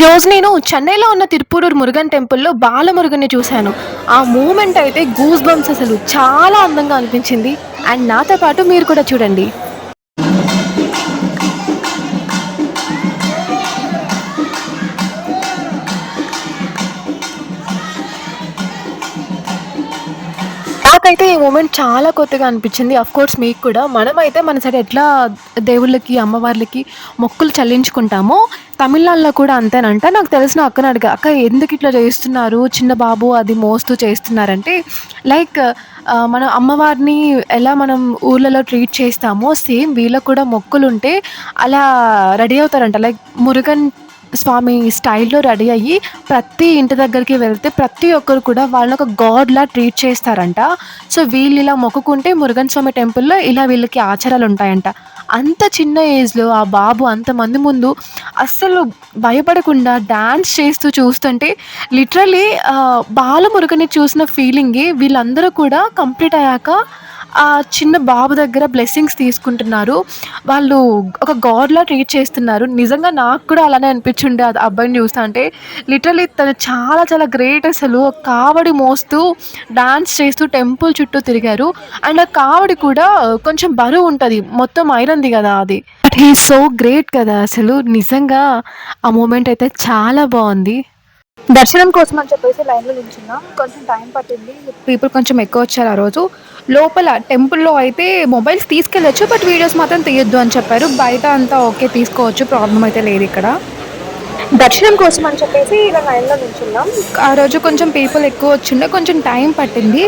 ఈరోజు నేను చెన్నైలో ఉన్న తిరుప్పూరూర్ మురుగన్ టెంపుల్‌లో బాలమురుగన్‌ని చూశాను. ఆ మూమెంట్ అయితే గూస్ బంప్స్ అసలు చాలా అందంగా అనిపించింది. అండ్ నాతో పాటు మీరు కూడా చూడండి. నాకైతే ఈ మూమెంట్ చాలా కొత్తగా అనిపించింది. ఆఫ్‌కోర్స్ మీకు కూడా. మనమైతే మన సైడ్ ఎట్లా దేవుళ్ళకి, అమ్మవార్లకి మొక్కులు చెల్లించుకుంటామో, తమిళనాడులో కూడా అంతేనంట. నాకు తెలిసిన అక్కని అడిగా, "అక్క ఎందుకిట్లా చేస్తున్నారు? చిన్న బాబు అది మోస్తూ చేస్తున్నారంటే" లైక్ మన అమ్మవారిని ఎలా మనం ఊర్లలో ట్రీట్ చేస్తామో, సేమ్ వీళ్ళకి కూడా మొక్కులుంటే అలా రెడీ అవుతారంట. లైక్ మురుగన్ స్వామి స్టైల్‌లో రెడీ అయ్యి ప్రతి ఇంటి దగ్గరికి వెళ్తే ప్రతి ఒక్కరు కూడా వాళ్ళని ఒక గాడ్‌లా ట్రీట్ చేస్తారంట. సో, వీళ్ళిలా మొక్కుకుంటే మురుగన్ స్వామి టెంపుల్‌లో ఇలా వీళ్ళకి ఆచారాలుంటాయంట. అంత చిన్న ఏజ్‌లో ఆ బాబు అంతమంది ముందు అస్సలు భయపడకుండా డాన్స్ చేస్తూ చూస్తుంటే లిటరల్లీ బాలమురుగన్‌ని చూసిన ఫీలింగే వీళ్ళందరూ కూడా కంప్లీట్ అయ్యాక ఆ చిన్న బాబు దగ్గర బ్లెస్సింగ్స్ తీసుకుంటున్నారు. వాళ్ళు ఒక గాడ్‌లా ట్రీట్ చేస్తున్నారు. నిజంగా నాకు కూడా అలానే అనిపించుండే ఆ అబ్బాయిని చూస్తంటే. లిటరల్లీ తను చాలా చాలా గ్రేట్ అసలు. కావడి మోస్తూ డాన్స్ చేస్తూ టెంపుల్ చుట్టూ తిరిగారు. అండ్ ఆ కావడి కూడా కొంచెం బరువుంటది. మొత్తం ఐరన్‌ది గదా అది. But he is so great కదా! అసలు నిజంగా ఆ మూమెంట్ అయితే చాలా బావుంది. దర్శనం కోసం అని చెప్పేసి లైన్‌లో నిల్చున్నాం. కొంచెం టైం పట్టింది. పీపుల్ కొంచెం ఎక్కువొచ్చారు ఆ రోజు. లోపల టెంపుల్‌లో అయితే మొబైల్స్ తీసుకెళ్ళొచ్చు. బట్ వీడియోస్ మాత్రం తీయొద్దు అని చెప్పారు. బయట అంతా ఓకే తీసుకోవచ్చు. ప్రాబ్లమ్ అయితే లేదిక్కడ. దర్శనం కోసం అని చెప్పేసి ఇలా లైన్‌లో నిల్చున్నాం. ఆ రోజు కొంచెం పీపుల్ ఎక్కువొచ్చుండే. కొంచెం టైం పట్టింది.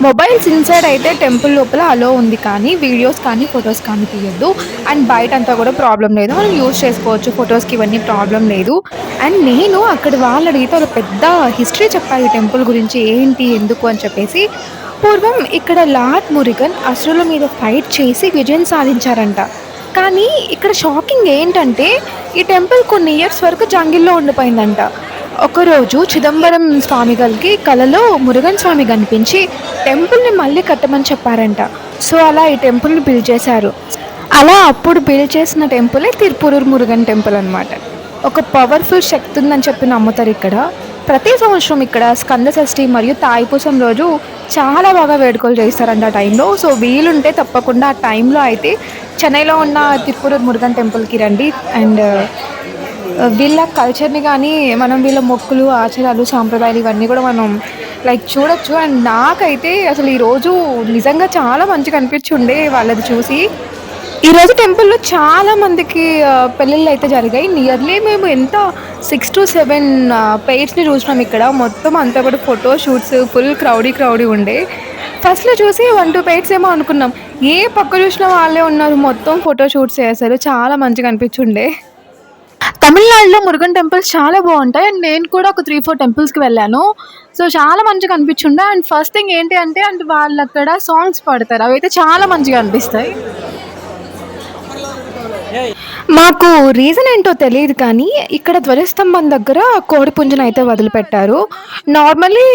మొబైల్స్ ఇన్‌సైడ్ అయితే టెంపుల్ లోపల అలో ఉంది కానీ, వీడియోస్ కానీ, ఫోటోస్ కానీ తీయొద్దు. అండ్ బయటంతా కూడా ప్రాబ్లమ్ లేదు. మనం యూజ్ చేసుకోవచ్చు. ఫోటోస్‌కి ఇవన్నీ ప్రాబ్లమ్ లేదు. అండ్ నేను అక్కడ వాళ్ళు అడిగితే ఒక పెద్ద హిస్టరీ చెప్పారు ఈ టెంపుల్ గురించి. ఏంటి? ఎందుకు? అని చెప్పేసి. పూర్వం ఇక్కడ లార్డ్ మురుగన్ అసురుల మీద ఫైట్ చేసి విజయం సాధించారంట. కానీ ఇక్కడ షాకింగ్ ఏంటంటే ఈ టెంపుల్ కొన్ని ఇయర్స్ వరకు జంగిల్‌లో ఉండిపోయిందంట. ఒకరోజు చిదంబరం స్వామి గారికి కలలో మురుగన్ స్వామి కనిపించి టెంపుల్‌ని మళ్ళీ కట్టమని చెప్పారంట. సో, అలా ఈ టెంపుల్‌ని బిల్డ్ చేశారు. అలా అప్పుడు బిల్డ్ చేసిన టెంపులే తిరుప్పురూర్ మురుగన్ టెంపుల్ అనమాట. ఒక పవర్‌ఫుల్ శక్తి ఉందని చెప్పి నమ్ముతారిక్కడ. ప్రతి సంవత్సరం ఇక్కడ స్కంద షష్ఠి మరియు తాయిపూసం రోజు చాలా బాగా వేడుకలు చేస్తారంట ఆ టైంలో. సో, వీలుంటే తప్పకుండా ఆ టైంలో అయితే చెన్నైలో ఉన్న తిరుప్పురూర్ మురుగన్ టెంపుల్‌కి రండి. అండ్ వీళ్ళ కల్చర్‌ని గానీ, మనం వీళ్ళ మొక్కులు, ఆచారాలు, సాంప్రదాయాలు ఇవన్నీ కూడా మనం లైక్ చూడొచ్చు. అండ్ నాకైతే అసలు ఈరోజు నిజంగా చాలా మంచిగా అనిపించుండే వాళ్ళది చూసి. ఈరోజు టెంపుల్‌లో చాలా మందికి పెళ్ళిళ్ళైతే జరిగాయి. నియర్లీ మేము ఎంత 6-7 పెయిర్స్‌ని చూసినాం ఇక్కడ. మొత్తం అంతా కూడా ఫోటో షూట్స్ ఫుల్ క్రౌడీ ఉండే. ఫస్ట్‌లో చూసి 1, 2 పెయిర్స్ ఏమో అనుకున్నాం. ఏ పక్క చూసినా వాళ్ళే ఉన్నారు. మొత్తం ఫోటో షూట్స్ చేశారు. చాలా మంచిగా అనిపించుండే. తమిళనాడులో మురుగన్ టెంపుల్స్ చాలా బావుంటాయి. అండ్ నేను కూడా ఒక 3, 4 టెంపుల్స్‌కి వెళ్ళాను. సో, చాలా మంచిగా అనిపించుండే. అండ్ ఫస్ట్ థింగ్ ఏంటి అంటే వాళ్ళక్కడ సాంగ్స్ పాడతారు. అవైతే చాలా మంచిగా అనిపిస్తాయి. మాకు రీజన్ ఏంటో తెలీదు కానీ, ఇక్కడ ధ్వజస్తంభం దగ్గర కోడిపుంజునయితే వదిలిపెట్టారు. నార్మల్లీ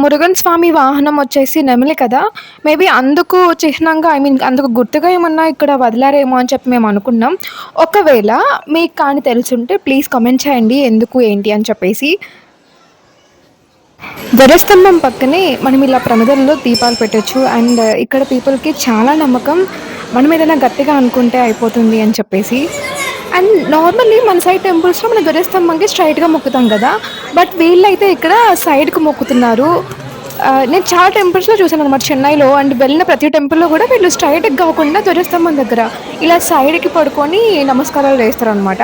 మురుగన్ స్వామి వాహనం వచ్చేసి నెమలి కదా! మేబీ అందుకు చిహ్నంగా అందుకు గుర్తుగా ఏమన్నా ఇక్కడ వదిలారేమో అని చెప్పి మేమనుకున్నాం. ఒకవేళ మీకు కానీ తెలిసుంటే ప్లీజ్ కామెంట్ చేయండి. ఎందుకు, ఏంటి అని చెప్పేసి. ధ్వజస్తంభం పక్కనే మనం ఇలా ప్రమిదల్లో దీపాలు పెట్టొచ్చు. అండ్ ఇక్కడ పీపుల్‌కి చాలా నమ్మకం. మనం ఏదైనా గట్టిగా అనుకుంటే అయిపోతుంది అని చెప్పేసి. అండ్ నార్మల్లీ మన సైడ్ టెంపుల్స్‌లో మనం ధ్వజస్తంభంకి స్ట్రెయిట్‌గా మొక్కుతాం కదా! బట్ వీళ్ళైతే ఇక్కడ సైడ్‌కి మొక్కుతున్నారు. నేను చాలా టెంపుల్స్‌లో చూసాననమాట చెన్నైలో. అండ్ వెళ్ళిన ప్రతి టెంపుల్‌లో కూడా వీళ్ళు స్ట్రెయిట్‌గా కాకుండా ధ్వజస్తంభం దగ్గర ఇలా సైడ్‌కి పడుకొని నమస్కారాలు చేస్తారనమాట.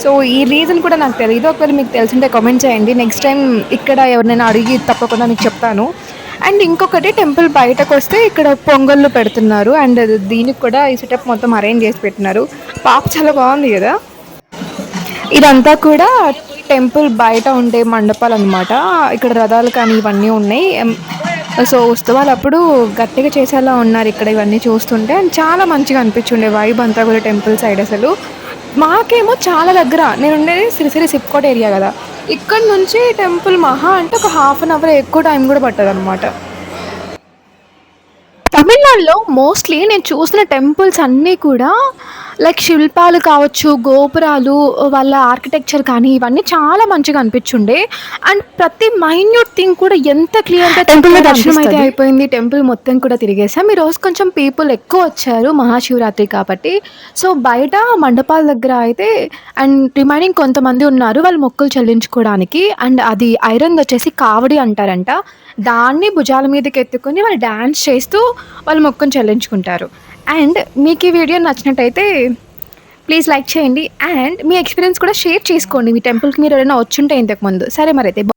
సో, ఈ రీజన్ కూడా నాకు తెలీదు. ఒకవేళ మీకు తెలిసుంటే కామెంట్ చేయండి. నెక్స్ట్ టైమ్ ఇక్కడ ఎవరినైనా అడిగి తప్పకుండా మీకు చెప్తాను. అండ్ ఇంకొకటి టెంపుల్ బయటకొస్తే ఇక్కడ పొంగల్లు పెడుతున్నారు. అండ్ దీనికి కూడా ఈ సెటప్ మొత్తం అరేంజ్ చేసి పెట్టినారు. పాప చాలా బాగుంది కదా! ఇదంతా కూడా టెంపుల్ బయట ఉండే మండపాలనమాట. ఇక్కడ రథాలు కానీ ఇవన్నీ ఉన్నాయి. సో, ఉత్సవాలప్పుడు గట్టిగా చేసేలా ఉన్నారు ఇక్కడ ఇవన్నీ చూస్తుంటే. అండ్ చాలా మంచిగా అనిపించుండే వైబ్ అంతా కూడా టెంపుల్ సైడ్ అసలు. మాకేమో చాలా దగ్గర. నేనుండేది సిరిసిరి సిప్‌కోట్ ఏరియా గదా! ఇక్కడి నుంచి టెంపుల్ మహా అంటే ఒక హాఫ్ అన్ అవర్ ఎక్కువ టైం గూడా పట్టదనమాట. తమిళనాడులో మోస్ట్‌లీ నేను చూసిన టెంపుల్స్ అన్నీ కూడా లైక్ శిల్పాలు కావచ్చు, గోపురాలు, వాళ్ళ ఆర్కిటెక్చర్ కానీ ఇవన్నీ చాలా మంచిగా అనిపిచ్చుండే. అండ్ ప్రతి మైన్యూట్ థింగ్ కూడా ఎంత క్లియర్‌గా టెంపుల్‌లో చెక్కారో దర్శనం అయితే అనిపిస్తది. అయిపోయింది. టెంపుల్ మొత్తం కూడా తిరిగేసాం. ఈరోజు కొంచెం పీపుల్ ఎక్కువొచ్చారు మహాశివరాత్రి కాబట్టి. సో, బయట మండపాల దగ్గర అయితే అండ్ రిమైనింగ్ కొంతమంది ఉన్నారు. వాళ్ళు మొక్కులు చెల్లించుకోవడానికి. అండ్ అది ఐరన్‌దొచ్చేసి కావడి అంటారంట. దాన్ని భుజాల మీదకెత్తుకొని వాళ్ళు డాన్స్ చేస్తూ వాళ్ళు మొక్కుని చెల్లించుకుంటారు. అండ్ మీకు ఈ వీడియో నచ్చినట్టయితే ప్లీజ్ లైక్ చేయండి. అండ్ మీ ఎక్స్‌పీరియన్స్ కూడా షేర్ చేసుకోండి. మీ టెంపుల్‌కి మీరెవరైనా వచ్చుంటే ఇంతకుముందు. సరే మరైతే